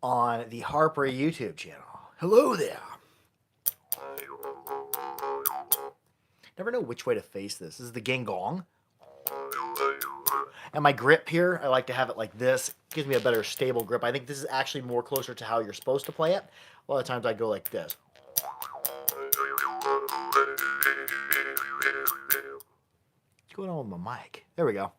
on the Harper YouTube channel. Hello there. Never know which way to face this. This is the gangong. And my grip here, I like to have it like this. It gives me a better stable grip. I think this is actually more closer to how you're supposed to play it. A lot of times I go like this. What's going on with my mic? There we go.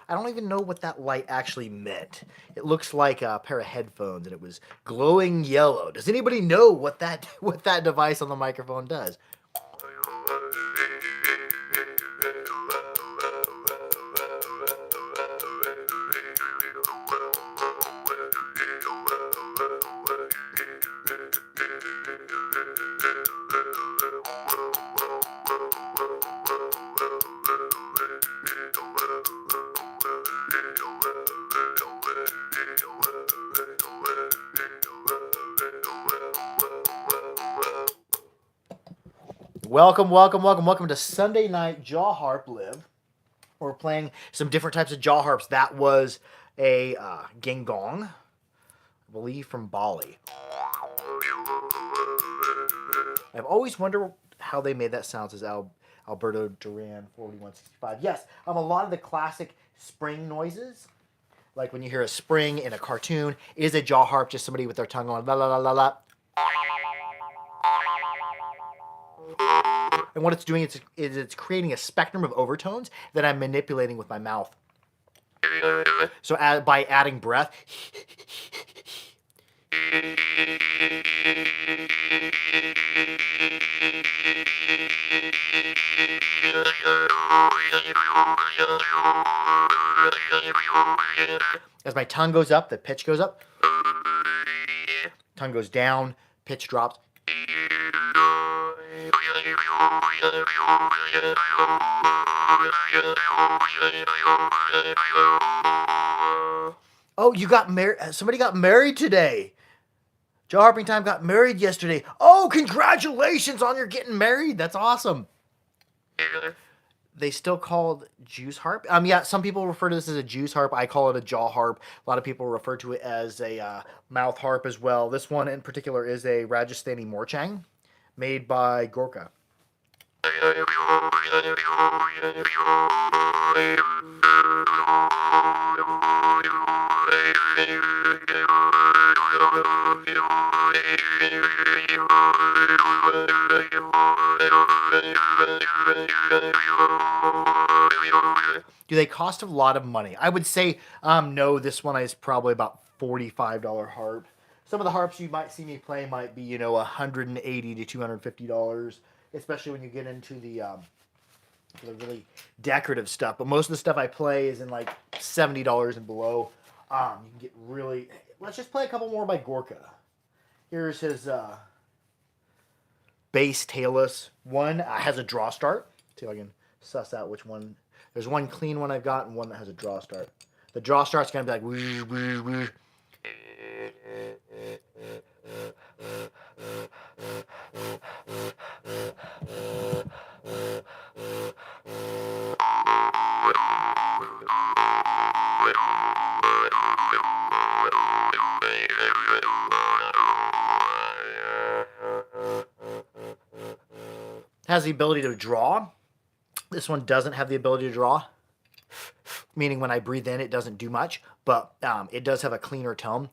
I don't even know what that light actually meant. It looks like a pair of headphones and it was glowing yellow. Does anybody know what that device on the microphone does? Welcome to Sunday Night Jaw Harp Live. We're playing some different types of jaw harps. That was a gangong, I believe from Bali. I've always wondered how they made that sound, says Alberto Duran 4165. Yes, a lot of the classic spring noises, like when you hear a spring in a cartoon, is a jaw harp, just somebody with their tongue going la la la la la. And what it's doing is it's creating a spectrum of overtones that I'm manipulating with my mouth. So by adding breath, as my tongue goes up, the pitch goes up. Tongue goes down, pitch drops. Oh, you got married? Somebody got married today. Jaw Harping Time got married yesterday. Oh, congratulations on your getting married. That's awesome. They still called juice harp. Yeah, some people refer to this as a juice harp. I call it a jaw harp. A lot of people refer to it as a mouth harp as well. This one in particular is a Rajasthani Morchang made by Gorkha. Do they cost a lot of money? I would say no. This one is probably about $45 harp. Some of the harps you might see me play might be $180 to $250, especially when you get into the really decorative stuff. But most of the stuff I play is in like $70 and below. You can get really. Let's just play a couple more by Gorkha. Here's his bass tailless one. Has a draw start. See if I can suss out which one. There's one clean one I've got and one that has a draw start. The draw start's gonna be like whoosh, whoosh, whoosh. Has the ability to draw. This one doesn't have the ability to draw, meaning when I breathe in, it doesn't do much, but it does have a cleaner tone.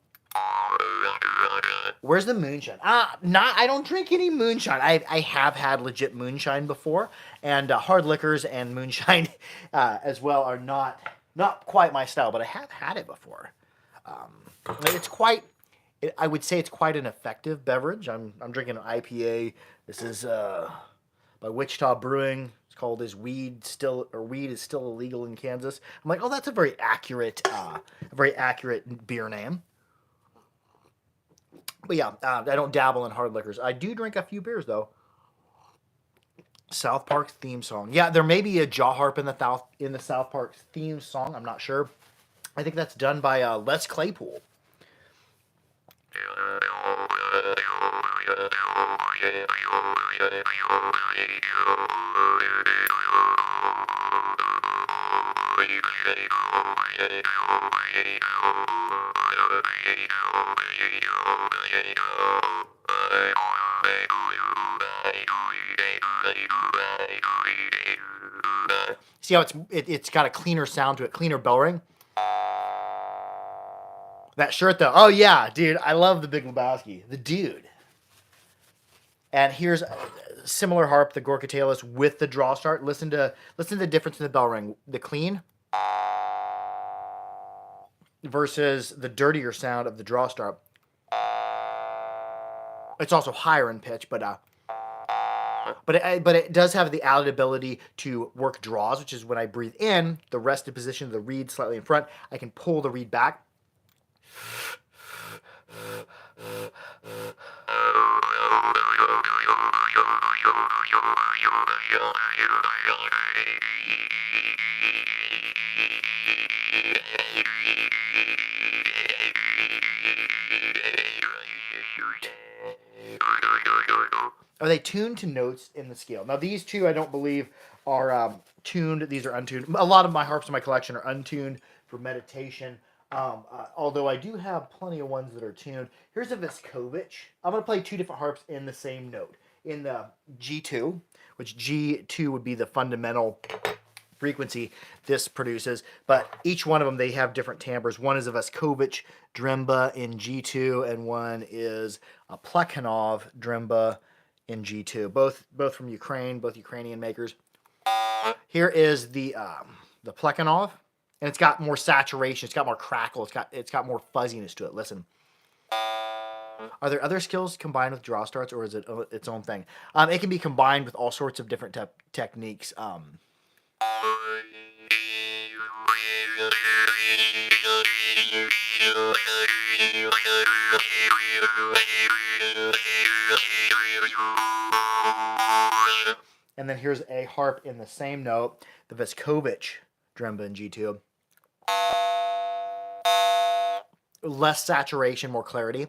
Where's the moonshine? I don't drink any moonshine. I have had legit moonshine before, and hard liquors and moonshine as well are not quite my style, but I have had it before. It's quite. I would say it's quite an effective beverage. I'm drinking an IPA. This is by Wichita Brewing. It's called Weed is still illegal in Kansas. I'm like, oh, that's a very accurate beer name. But yeah, I don't dabble in hard liquors. I do drink a few beers though. South Park's theme song. Yeah, there may be a jaw harp in the South Park theme song. I'm not sure. I think that's done by Les Claypool. See how it's got a cleaner sound to it, cleaner bell ring. That shirt though, oh yeah, dude, I love the Big Lebowski, the dude. And here's a similar harp, the Gorka Tailless with the draw start. Listen to the difference in the bell ring, the clean versus the dirtier sound of the draw start. It's also higher in pitch, but it does have the added ability to work draws, which is when I breathe in, the rested position of the reed slightly in front, I can pull the reed back. Are they tuned to notes in the scale? Now, these two I don't believe are tuned. These are untuned. A lot of my harps in my collection are untuned for meditation. Although I do have plenty of ones that are tuned. Here's a Viskovich. I'm going to play two different harps in the same note. In the G2, which G2 would be the fundamental frequency this produces, but each one of them, they have different timbres. One is a Viskovich Drimba in G2, and one is a Plekhanov Drimba in G2. Both from Ukraine, both Ukrainian makers. Here is the Plekhanov, and it's got more saturation, it's got more crackle, it's got more fuzziness to it. Listen. Are there other skills combined with draw starts, or is it its own thing? It can be combined with all sorts of different techniques. And then here's a harp in the same note, the Viskovich Drimba in G2. Less saturation, more clarity.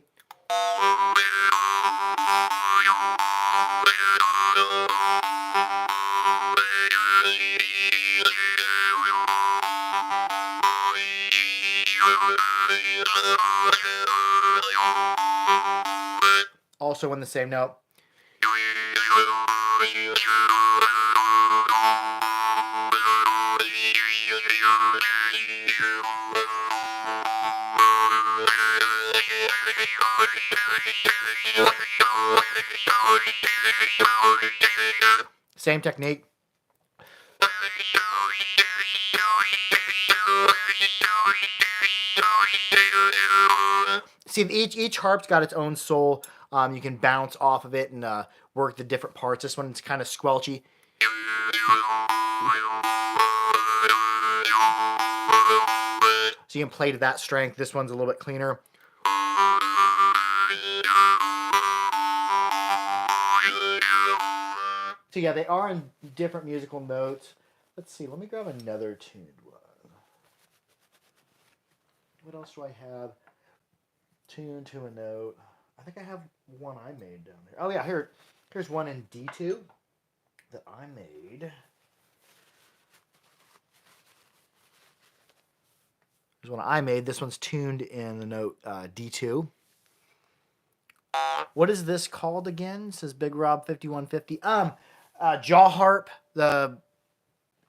Also in the same note. Same technique. See, each harp's got its own soul. You can bounce off of it and work the different parts. This one's kind of squelchy. So you can play to that strength. This one's a little bit cleaner. So yeah, they are in different musical notes. Let's see, let me grab another tuned one. What else do I have tuned to a note? I think I have one I made down there. Oh yeah, here's one in D2 that I made. Here's one I made. This one's tuned in the note D2. What is this called again? It says Big Rob 5150. Jaw harp. The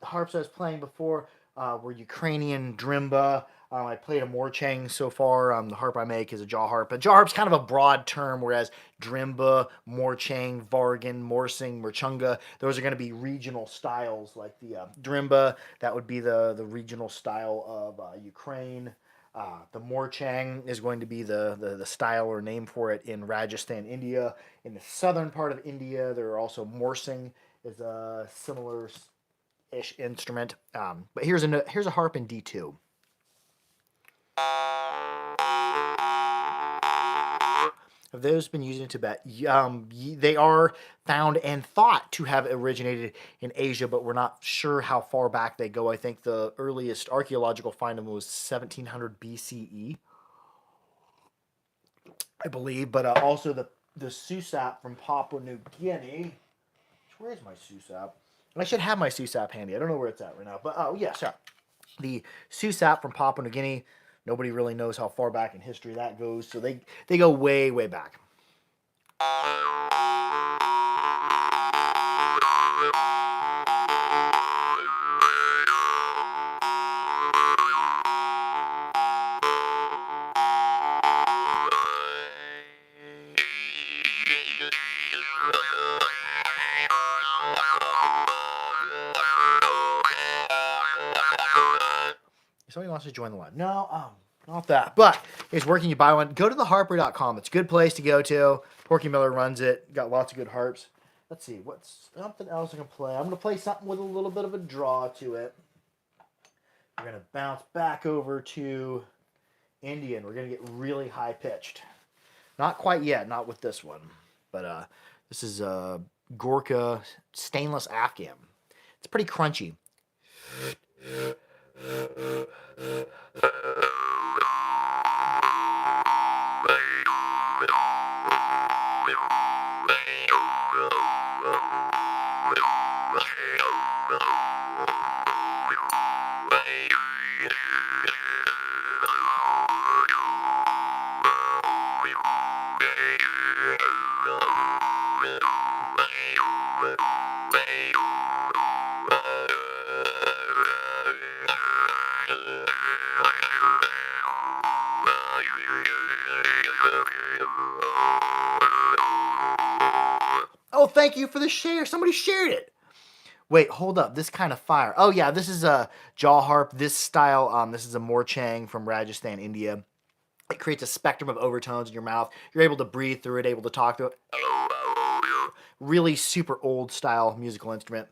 harps I was playing before were Ukrainian Drimba. I played a Morchang so far. The harp I make is a jaw harp. But jaw harp's kind of a broad term, whereas Drimba, Morchang, Vargan, Morsing, Merchunga, those are going to be regional styles. Like the Drimba, that would be the regional style of Ukraine. The Morchang is going to be the style or name for it in Rajasthan, India. In the southern part of India, there are also Morsing is a similar-ish instrument. But here's a harp in D2. Have those been used in Tibet? They are found and thought to have originated in Asia, but we're not sure how far back they go. I think the earliest archaeological find was 1700 BCE, I believe. But also the Susap from Papua New Guinea. Where's my Susap? I should have my Susap handy. I don't know where it's at right now. But oh, yeah, sorry. The Susap from Papua New Guinea, nobody really knows how far back in history that goes, so they go way, way back. Somebody wants to join the line. No, not that. But it's working. You buy one. Go to theharper.com. It's a good place to go to. Porky Miller runs it. Got lots of good harps. Let's see. What's something else I can play? I'm going to play something with a little bit of a draw to it. We're going to bounce back over to Indian. We're going to get really high pitched. Not quite yet. Not with this one. But this is Gorka stainless Afghan. It's pretty crunchy. Oh, thank you for the share. Somebody shared it. Wait, hold up. This kind of fire. Oh, yeah, this is a jaw harp. This style, this is a Morchang from Rajasthan, India. It creates a spectrum of overtones in your mouth. You're able to breathe through it, able to talk through it. Really super old style musical instrument.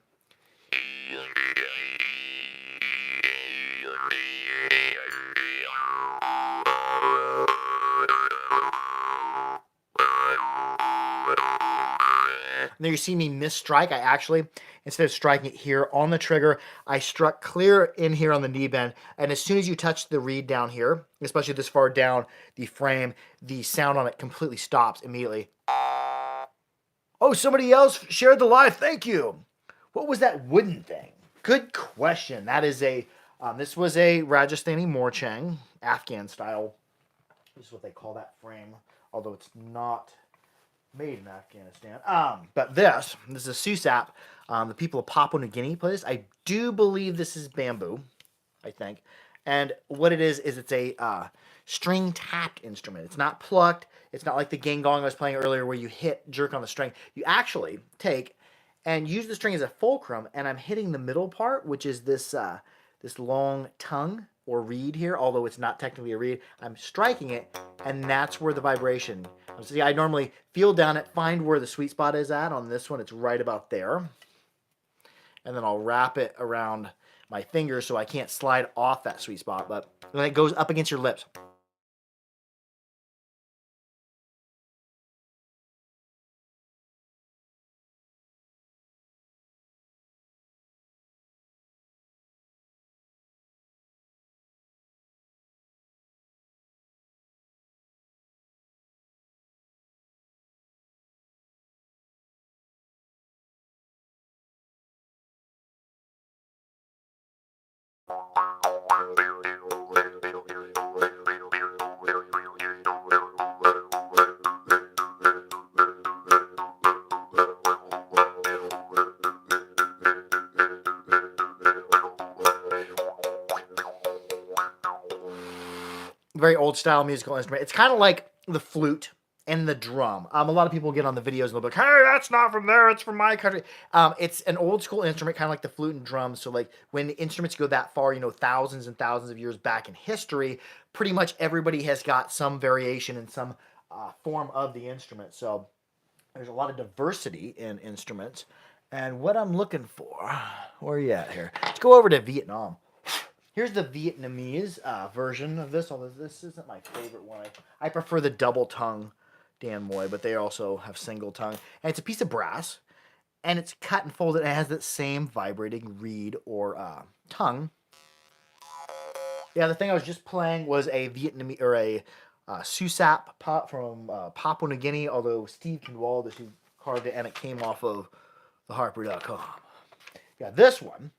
And there you see me miss strike. I actually, instead of striking it here on the trigger, I struck clear in here on the knee bend. And as soon as you touch the reed down here, especially this far down the frame, the sound on it completely stops immediately. Oh, somebody else shared the live. Thank you. What was that wooden thing? Good question. That is this was a Rajasthani Morchang, Afghan style. This is what they call that frame, although it's not made in Afghanistan. But this is a Susap. The people of Papua New Guinea play this. I do believe this is bamboo, I think. And what it is it's a string tapped instrument. It's not plucked. It's not like the gangong I was playing earlier where you jerk on the string. You actually take and use the string as a fulcrum, and I'm hitting the middle part, which is this long tongue or reed here, although it's not technically a reed. I'm striking it, and that's where the vibration. See, I normally feel down it, find where the sweet spot is at. On this one, it's right about there. And then I'll wrap it around my fingers so I can't slide off that sweet spot, but then it goes up against your lips. Very old style musical instrument. It's kind of like the flute and the drum. A lot of people get on the videos and they'll be like, "Hey, that's not from there. It's from my country." It's an old school instrument, kind of like the flute and drum. So, like when instruments go that far, thousands and thousands of years back in history, pretty much everybody has got some variation in some form of the instrument. So there's a lot of diversity in instruments. And what I'm looking for, where are you at here? Let's go over to Vietnam. Here's the Vietnamese version of this, although this isn't my favorite one. I prefer the double tongue Dan Moy, but they also have single tongue. And it's a piece of brass, and it's cut and folded, and it has that same vibrating reed or tongue. Yeah, the thing I was just playing was a Vietnamese, or a Susap pot from Papua New Guinea, although Steve Kinwald, who carved it, and it came off of theharper.com. Yeah, this one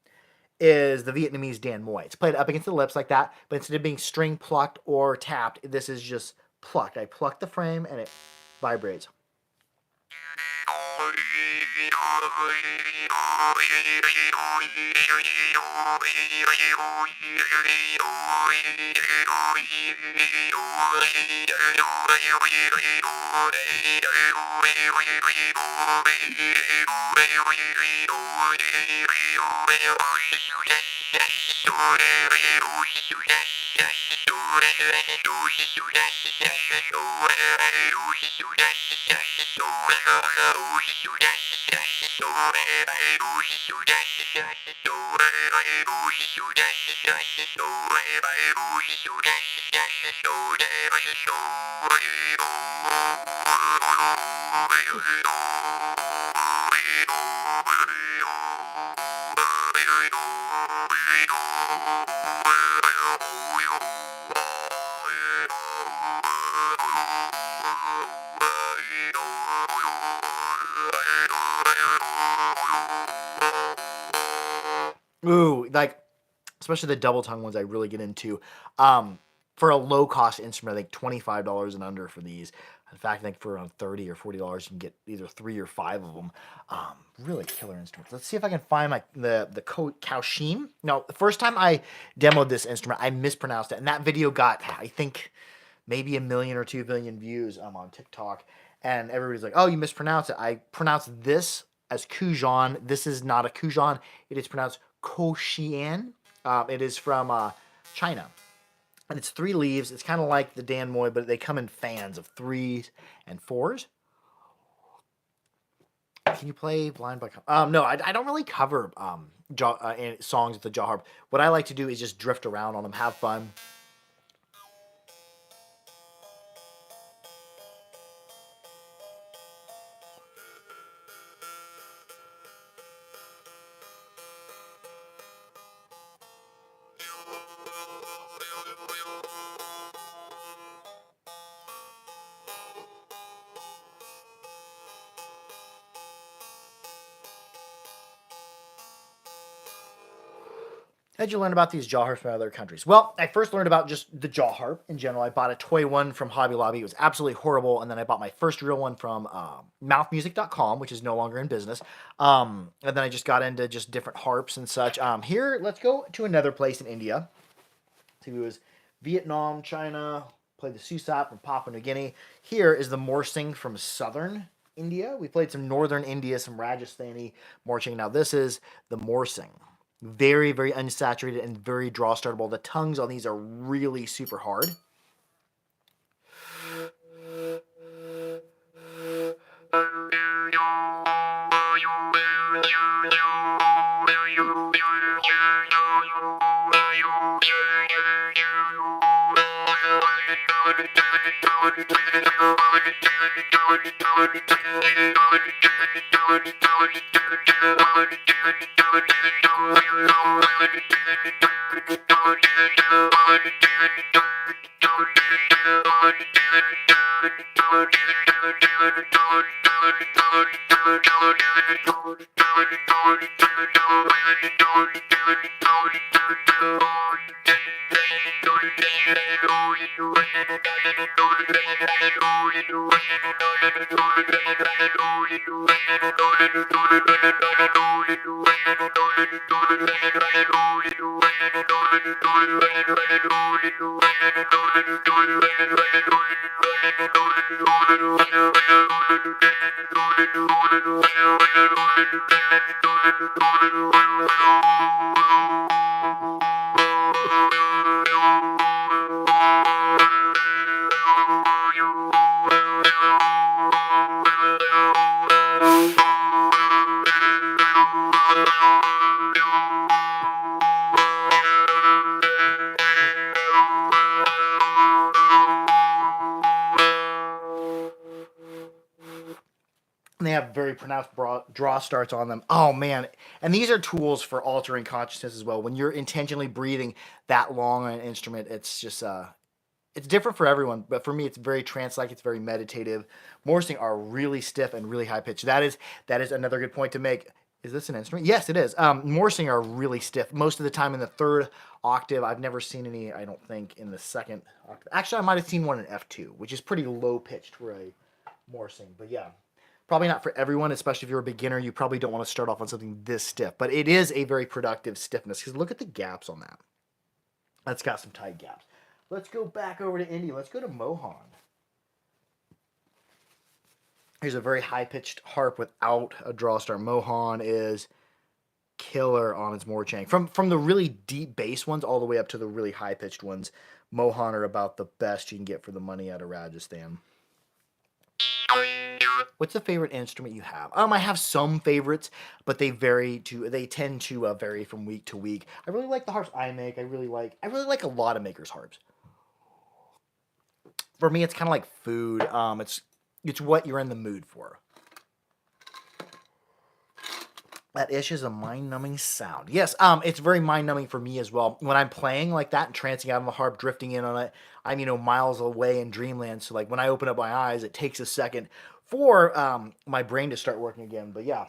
is the Vietnamese Dan Moi. It's played up against the lips like that, but instead of being string plucked or tapped, this is just plucked. I pluck the frame and it vibrates. Ooh, like especially the double tongue ones I really get into. For a low cost instrument, I think $25 and under for these. In fact, I think for around $30 or $40, you can get either 3 or 5 of them. Really killer instruments. Let's see if I can find the Kaoshim. No, the first time I demoed this instrument, I mispronounced it, and that video got, I think, maybe 1 million or 2 million views on TikTok. And everybody's like, "Oh, you mispronounced it." I pronounced this as Kujan. This is not a Kujan. It is pronounced Koxian. It is from China. And it's 3 leaves. It's kind of like the Dan Moi, but they come in fans of 3s and 4s. Can you play Blind by... No, I don't really cover songs with the jaw harp. What I like to do is just drift around on them, have fun. How'd you learn about these jaw harps from other countries? Well, I first learned about just the jaw harp in general. I bought a toy one from Hobby Lobby. It was absolutely horrible. And then I bought my first real one from mouthmusic.com, which is no longer in business. And then I just got into just different harps and such. Here, let's go to another place in India. So it was Vietnam, China, played the Susap from Papua New Guinea. Here is the Morsing from southern India. We played some northern India, some Rajasthani Morsing. Now this is the Morsing. Very, very unsaturated and very draw startable. The tongues on these are really super hard. And they have very pronounced draw starts on them. Oh man! And these are tools for altering consciousness as well. When you're intentionally breathing that long on an instrument, it's just it's different for everyone. But for me, it's very trance-like. It's very meditative. Morsing are really stiff and really high pitched. That is another good point to make. Is this an instrument? Yes, it is. Morsing are really stiff. Most of the time in the third octave. I've never seen any, I don't think, in the second octave. Actually, I might have seen one in F2, which is pretty low pitched for a morsing. But yeah, probably not for everyone, especially if you're a beginner. You probably don't want to start off on something this stiff. But it is a very productive stiffness because look at the gaps on that. That's got some tight gaps. Let's go back over to India. Let's go to Mohan. Here's a very high-pitched harp without a draw star. Mohan is killer on its Morchang. From the really deep bass ones all the way up to the really high-pitched ones, Mohan are about the best you can get for the money out of Rajasthan. What's the favorite instrument you have? I have some favorites, but they tend to vary from week to week. I really like the harps I make. I really like a lot of makers' harps. For me, it's kind of like food. It's what you're in the mood for. That ish is a mind-numbing sound. Yes, it's very mind-numbing for me as well. When I'm playing like that and trancing out on the harp, drifting in on it, I'm, miles away in dreamland. So like when I open up my eyes, it takes a second for my brain to start working again. But yeah,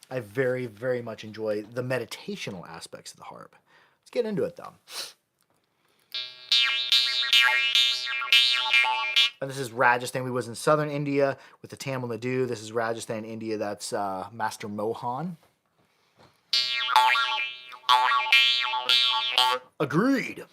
I very, very much enjoy the meditational aspects of the harp. Let's get into it though. And this is Rajasthan. We was in southern India with the Tamil Nadu. This is Rajasthan, India. That's Master Mohan. Agreed.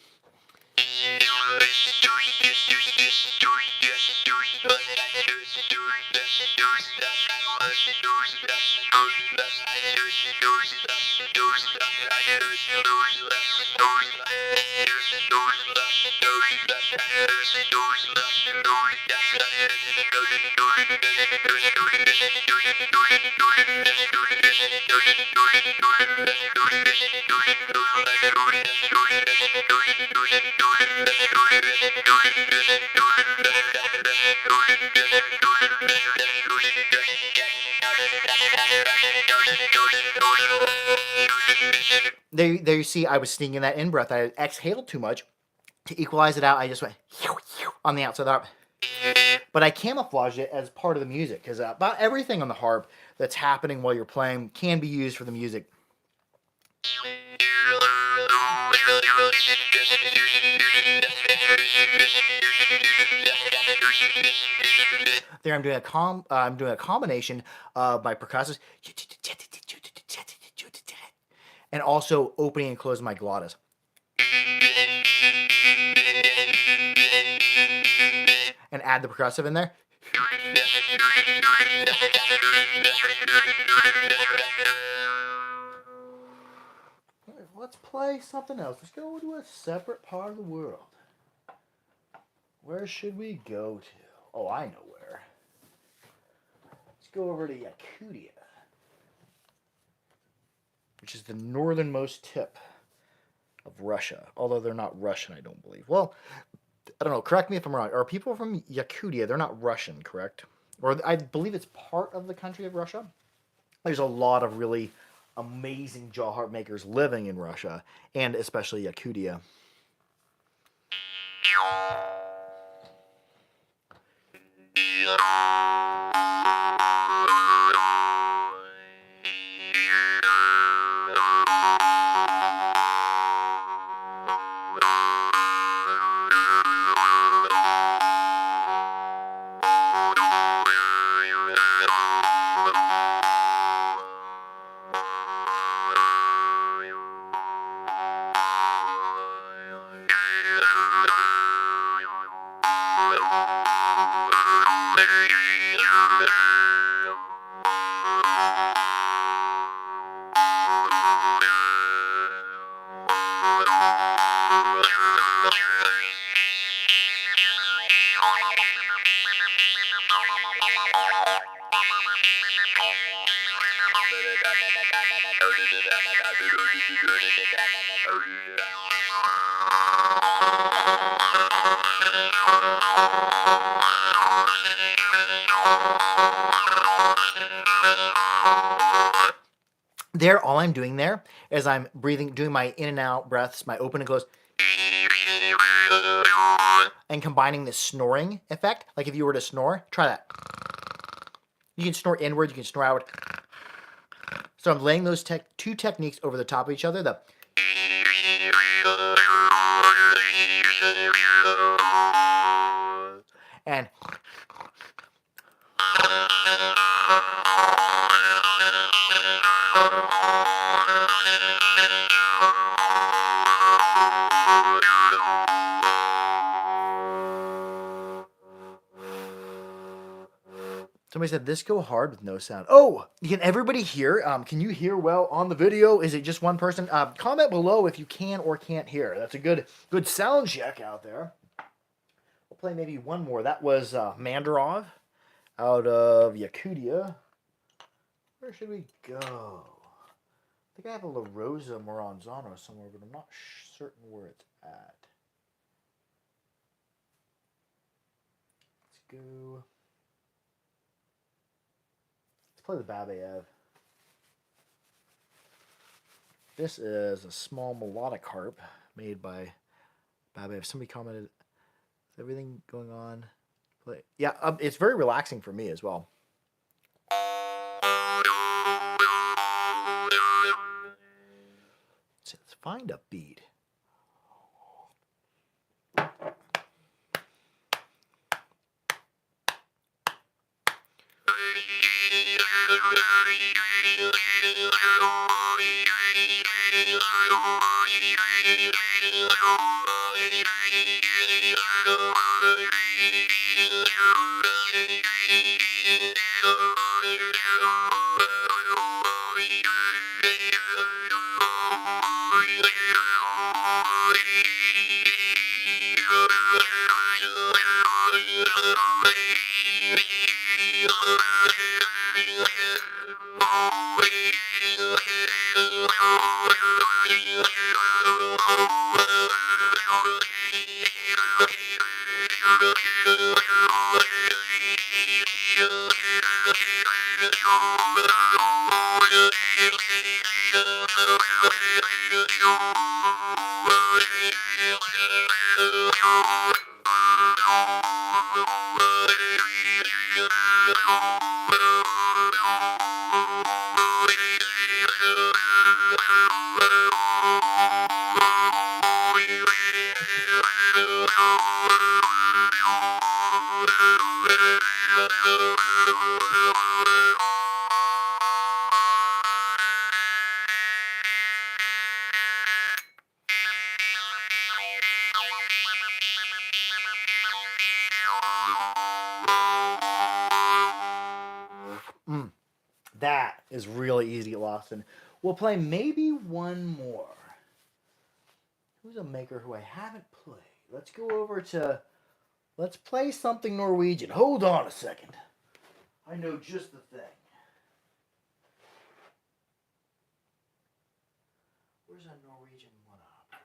There you see, I was sneaking that in breath. I exhaled too much. To equalize it out, I just went on the outside of the harp. But I camouflaged it as part of the music because about everything on the harp that's happening while you're playing can be used for the music. There, I'm doing a combination of my percussives and also opening and closing my glottis. And add the percussive in there. Let's play something else. Let's go to a separate part of the world. Where should we go to? Oh, I know where. Let's go over to Yakutia, which is the northernmost tip of Russia. Although they're not Russian, I don't believe. Well, I don't know. Correct me if I'm wrong. Are people from Yakutia? They're not Russian, correct? Or I believe it's part of the country of Russia. There's a lot of really amazing jaw harp makers living in Russia, and especially Yakutia. There, all I'm doing there is I'm breathing, doing my in and out breaths, my open and close, and combining the snoring effect. Like if you were to snore, try that. You can snore inward, you can snore outward. So I'm laying those two techniques over the top of each other. And somebody said this go hard with no sound. Oh, can everybody hear? Can you hear well on the video? Is it just one person? Comment below if you can or can't hear. That's a good sound check out there. We'll play maybe one more. That was Mandarov out of Yakutia. Where should we go? I think I have a La Rosa Moranzano somewhere, but I'm not certain where it's at. Let's go. Let's play the Babayev. This is a small melodic harp made by Babayev. Somebody commented, is everything going on? Play. Yeah, it's very relaxing for me as well. Let's find a beat. That is really easy to get lost in. We'll play maybe one more. Who's a maker who I haven't played? Let's go over to... Let's play something Norwegian. Hold on a second. I know just the thing. Where's that Norwegian one up?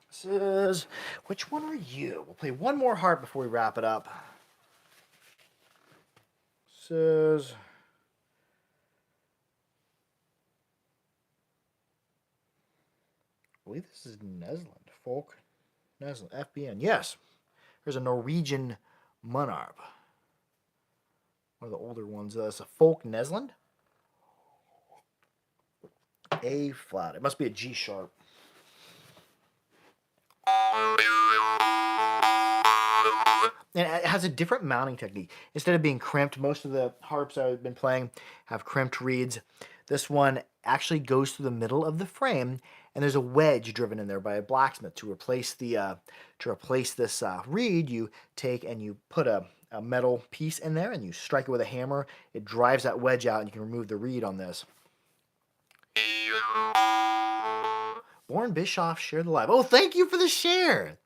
This is... Which one are you? We'll play one more harp before we wrap it up. This is... I believe this is Nesland. Folk Nesland. FBN. Yes. There's a Norwegian Munarp. One of the older ones. It's a Folk Nesland. A flat. It must be a G sharp. And it has a different mounting technique. Instead of being crimped, most of the harps I've been playing have crimped reeds. This one actually goes through the middle of the frame, and there's a wedge driven in there by a blacksmith. To replace this reed, you take and you put a metal piece in there, and you strike it with a hammer. It drives that wedge out, and you can remove the reed on this. Born Bischoff, share the live. Oh, thank you for the share.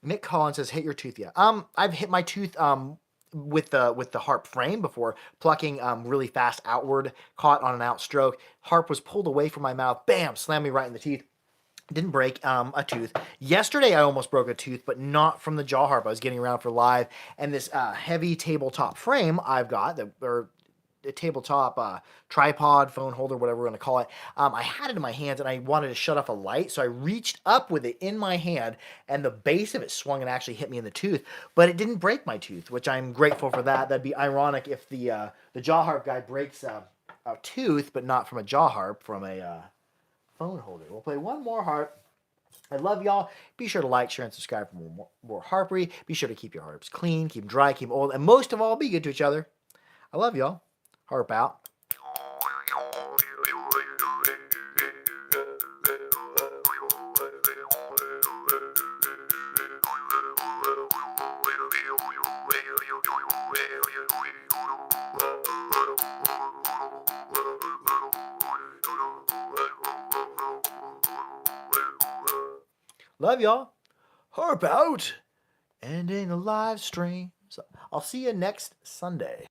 Nick Collins says, "Hit your tooth yet?" I've hit my tooth with the harp frame before, plucking really fast outward, caught on an outstroke. Harp was pulled away from my mouth, bam, slammed me right in the teeth. Didn't break a tooth. Yesterday I almost broke a tooth, but not from the jaw harp. I was getting around for live, and this heavy tabletop frame I've got, or a tabletop tripod, phone holder, whatever we're going to call it. I had it in my hands and I wanted to shut off a light, so I reached up with it in my hand, and the base of it swung and actually hit me in the tooth, but it didn't break my tooth, which I'm grateful for that. That'd be ironic if the jaw harp guy breaks a tooth, but not from a jaw harp, from a phone holder. We'll play one more harp. I love y'all. Be sure to like, share, and subscribe for more harpery. Be sure to keep your harps clean, keep them dry, keep them old, and most of all, be good to each other. I love y'all. Harp out. Love y'all. Harp out. Ending the live stream. So I'll see you next Sunday.